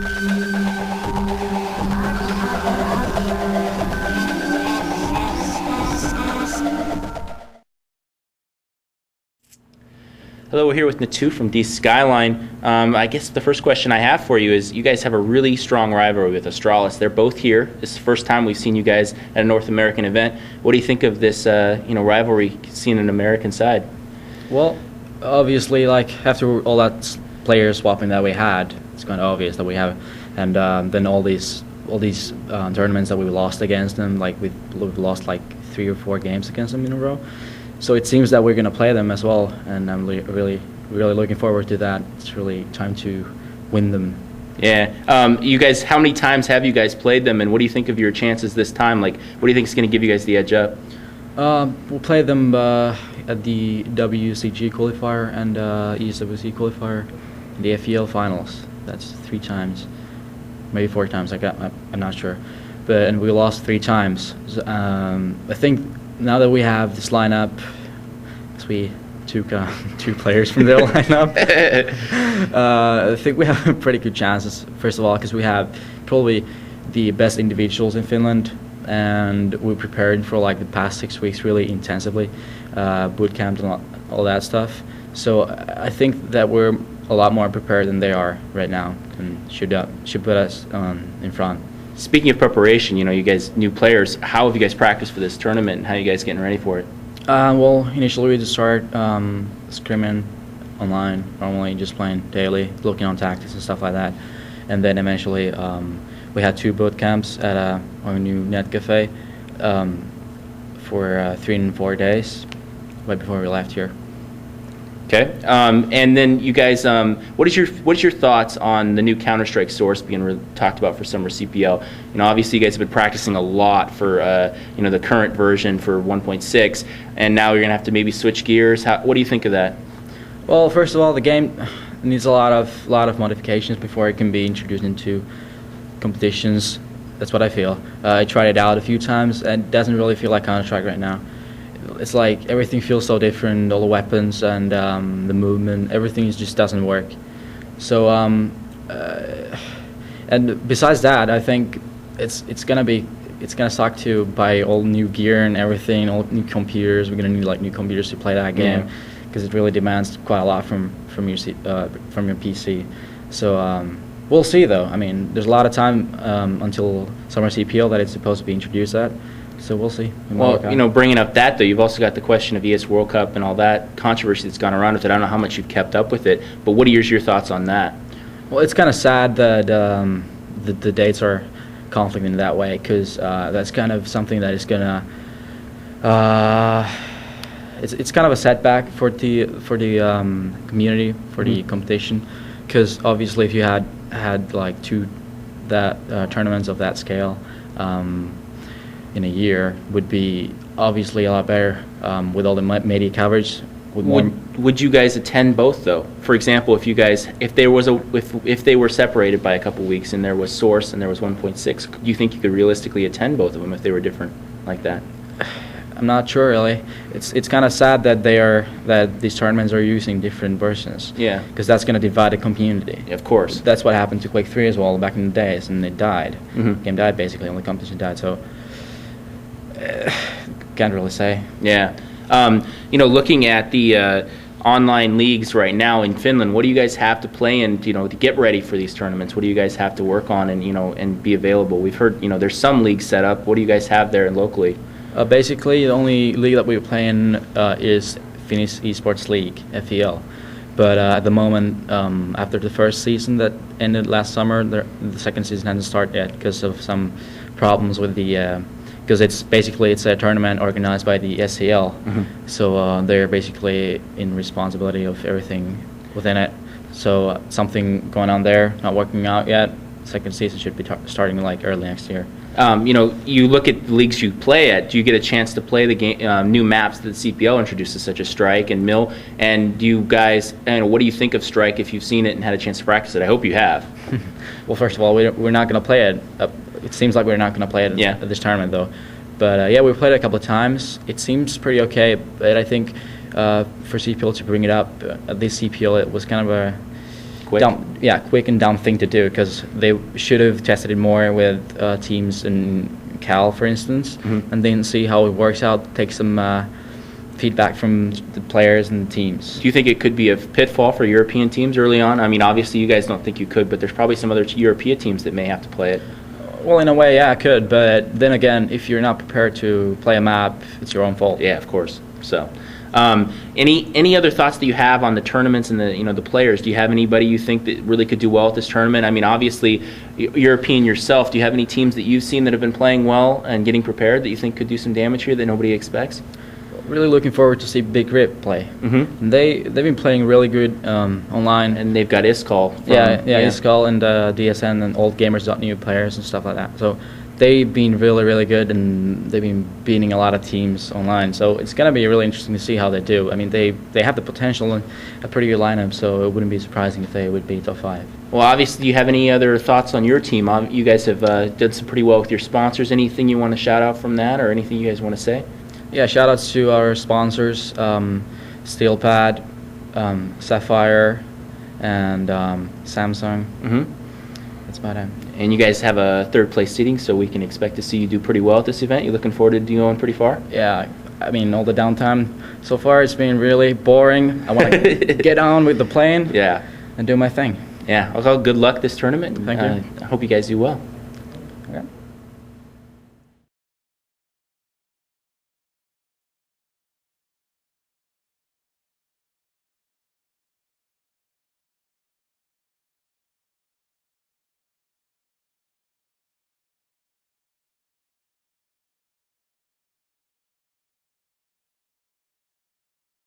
Hello, we're here with Natu from D Skyline. I guess the first question I have for you is, you guys have a really strong rivalry with Astralis. They're both here. This is the first time we've seen you guys at a North American event. What do you think of this rivalry seen on an American side? Well, obviously, after all that player swapping that we had, it's kind of obvious that we have, and then all these tournaments that we lost against them, we've lost 3 or 4 games against them in a row. So it seems that we're going to play them as well, and I'm really looking forward to that. It's really time to win them. Yeah. You guys, how many times have you guys played them, and what do you think of your chances this time? What do you think is going to give you guys the edge up? We'll play them at the WCG qualifier and ESWC qualifier, and the FEL finals. That's 3 times, maybe 4 times. I'm not sure, and we lost 3 times. I think now that we have this lineup, because we took 2 players from their lineup, I think we have pretty good chances. First of all, because we have probably the best individuals in Finland, and we prepared for the past 6 weeks really intensively, boot camps and all that stuff. So I think that we're a lot more prepared than they are right now, and should put us in front. Speaking of preparation, you guys new players, how have you guys practiced for this tournament, and how are you guys getting ready for it? Well, initially we just started scrimming online, normally just playing daily, looking on tactics and stuff like that. And then eventually we had 2 boot camps at our new net cafe for 3 and 4 days right before we left here. Okay, and then you guys, what is your thoughts on the new Counter-Strike source being talked about for summer CPL? Obviously you guys have been practicing a lot for the current version for 1.6, and now you're gonna have to maybe switch gears. What do you think of that? Well, first of all, the game needs a lot of modifications before it can be introduced into competitions. That's what I feel. I tried it out a few times, and it doesn't really feel like Counter-Strike right now. It's like everything feels so different, all the weapons and the movement, everything just doesn't work. So and besides that, I think it's gonna suck to buy all new gear and everything, all new computers. We're gonna need new computers to play that game, because it really demands quite a lot from your PC. So we'll see though. I mean, there's a lot of time until summer CPL that it's supposed to be introduced at. So we'll see. Well, bringing up that though, you've also got the question of ES World Cup and all that controversy that's gone around with it. I don't know how much you've kept up with it, but what are your thoughts on that? Well, it's kind of sad that the dates are conflicting in that way, because that's kind of something that is gonna it's kind of a setback for the community, for the competition, because obviously if you had 2 tournaments of that scale in a year, would be obviously a lot better with all the media coverage. Would you guys attend both though? For example, if they were separated by a couple weeks and there was Source and there was 1.6, do you think you could realistically attend both of them if they were different like that? I'm not sure really. It's kind of sad that these tournaments are using different versions. Yeah. Because that's going to divide the community. Yeah, of course. That's what happened to Quake 3 as well back in the days, and it died. Mm-hmm. The game died basically, and the competition died. So can't really say. Yeah. Looking at the online leagues right now in Finland, what do you guys have to play in, to get ready for these tournaments? What do you guys have to work on and be available? We've heard, there's some leagues set up. What do you guys have there locally? Basically, the only league that we play in is Finnish Esports League, FEL. But at the moment, after the first season that ended last summer, the second season hasn't started yet because of some problems with the because it's a tournament organized by the SCL. Mm-hmm. So they're basically in responsibility of everything within it. So something going on there, not working out yet. Second season should be starting early next year. You look at the leagues you play at. Do you get a chance to play the game, new maps that the CPL introduces, such as Strike and Mill? And do you guys, what do you think of Strike if you've seen it and had a chance to practice it? I hope you have. Well, first of all, we're not going to play it. It seems like we're not going to play it at this tournament, though. But we played it a couple of times. It seems pretty okay, but I think for CPL to bring it up at this CPL, it was kind of a quick. Quick and dumb thing to do, because they should have tested it more with teams in Cal, for instance, and then see how it works out. Take some feedback from the players and the teams. Do you think it could be a pitfall for European teams early on? I mean, obviously you guys don't think you could, but there's probably some other European teams that may have to play it. Well, in a way, yeah, I could, but then again, if you're not prepared to play a map, it's your own fault. Yeah, of course. So, any other thoughts that you have on the tournaments and the players? Do you have anybody you think that really could do well at this tournament? I mean, obviously, European yourself. Do you have any teams that you've seen that have been playing well and getting prepared that you think could do some damage here that nobody expects? Really looking forward to see Big Rip play. And they've been playing really good online. And they've got Iskall. Iskall and DSN and old gamers.new players and stuff like that. So they've been really, really good, and they've been beating a lot of teams online. So it's going to be really interesting to see how they do. I mean, they have the potential and a pretty good lineup, so it wouldn't be surprising if they would be top 5. Well, obviously, do you have any other thoughts on your team? You guys have done some pretty well with your sponsors. Anything you want to shout out from that, or anything you guys want to say? Yeah, shout outs to our sponsors, SteelPad, Sapphire, and Samsung. That's about it. And you guys have a third place seating, so we can expect to see you do pretty well at this event. You looking forward to going pretty far? Yeah, I mean, all the downtime so far, it's been really boring. I want to get on with the plane and do my thing. Yeah, well, good luck this tournament. Thank you. I hope you guys do well.